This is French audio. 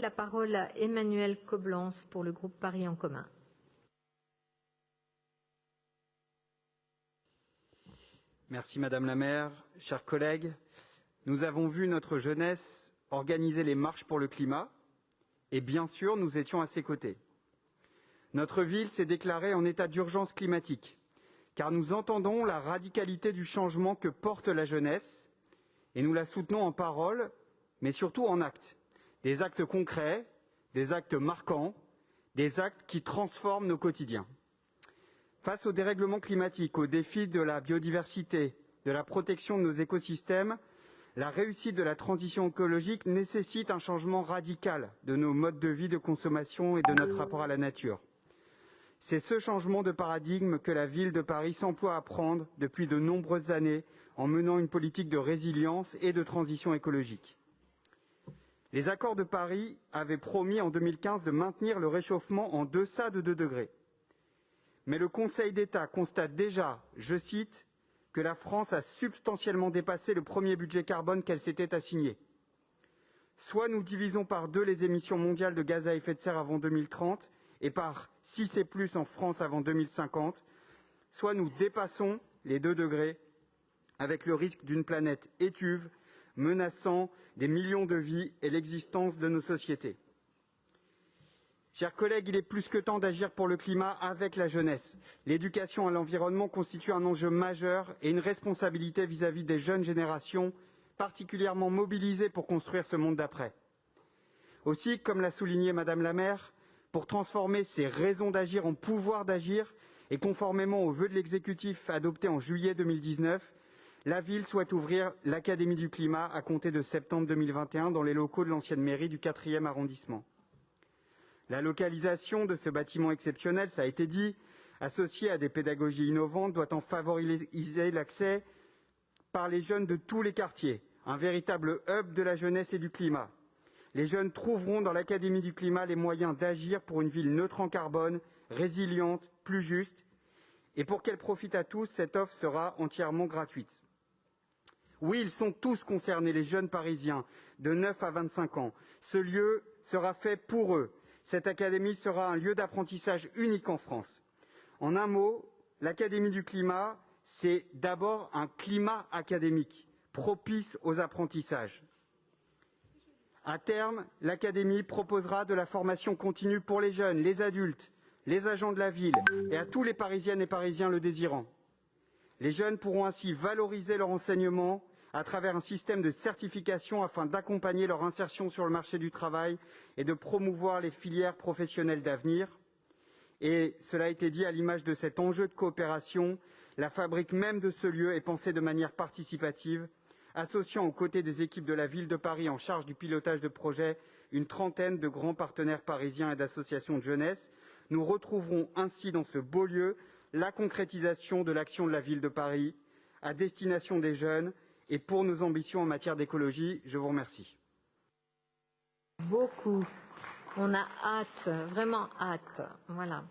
La parole à Emmanuel Coblence pour le groupe Paris en commun. Merci Madame la maire, chers collègues. Nous avons vu notre jeunesse organiser les marches pour le climat et bien sûr, nous étions à ses côtés. Notre ville s'est déclarée en état d'urgence climatique car nous entendons la radicalité du changement que porte la jeunesse et nous la soutenons en parole, mais surtout en actes. Des actes concrets, des actes marquants, des actes qui transforment nos quotidiens. Face au dérèglement climatique, aux défis de la biodiversité, de la protection de nos écosystèmes, la réussite de la transition écologique nécessite un changement radical de nos modes de vie, de consommation et de notre rapport à la nature. C'est ce changement de paradigme que la ville de Paris s'emploie à prendre depuis de nombreuses années en menant une politique de résilience et de transition écologique. Les accords de Paris avaient promis en 2015 de maintenir le réchauffement en deçà de 2 degrés. Mais le Conseil d'État constate déjà, je cite, que la France a substantiellement dépassé le premier budget carbone qu'elle s'était assigné. Soit nous divisons par 2 les émissions mondiales de gaz à effet de serre avant 2030 et par 6 et plus en France avant 2050, soit nous dépassons les 2 degrés avec le risque d'une planète étuve menaçant des millions de vies et l'existence de nos sociétés. Chers collègues, il est plus que temps d'agir pour le climat avec la jeunesse. L'éducation à l'environnement constitue un enjeu majeur et une responsabilité vis-à-vis des jeunes générations, particulièrement mobilisées pour construire ce monde d'après. Aussi, comme l'a souligné Madame la maire, pour transformer ces raisons d'agir en pouvoir d'agir et conformément aux vœux de l'exécutif adopté en juillet 2019, la ville souhaite ouvrir l'Académie du climat à compter de septembre 2021 dans les locaux de l'ancienne mairie du 4e arrondissement. La localisation de ce bâtiment exceptionnel, ça a été dit, associé à des pédagogies innovantes, doit en favoriser l'accès par les jeunes de tous les quartiers, un véritable hub de la jeunesse et du climat. Les jeunes trouveront dans l'Académie du climat les moyens d'agir pour une ville neutre en carbone, résiliente, plus juste. Et pour qu'elle profite à tous, cette offre sera entièrement gratuite. Oui, ils sont tous concernés, les jeunes parisiens de 9 à 25 ans. Ce lieu sera fait pour eux. Cette académie sera un lieu d'apprentissage unique en France. En un mot, l'Académie du climat, c'est d'abord un climat académique, propice aux apprentissages. À terme, l'Académie proposera de la formation continue pour les jeunes, les adultes, les agents de la ville et à tous les Parisiennes et Parisiens le désirant. Les jeunes pourront ainsi valoriser leur enseignement à travers un système de certification afin d'accompagner leur insertion sur le marché du travail et de promouvoir les filières professionnelles d'avenir. Et cela a été dit à l'image de cet enjeu de coopération, la fabrique même de ce lieu est pensée de manière participative, associant aux côtés des équipes de la ville de Paris en charge du pilotage de projets une trentaine de grands partenaires parisiens et d'associations de jeunesse. Nous retrouverons ainsi dans ce beau lieu la concrétisation de l'action de la ville de Paris à destination des jeunes et pour nos ambitions en matière d'écologie. Je vous remercie. Beaucoup. On a hâte, vraiment hâte. Voilà.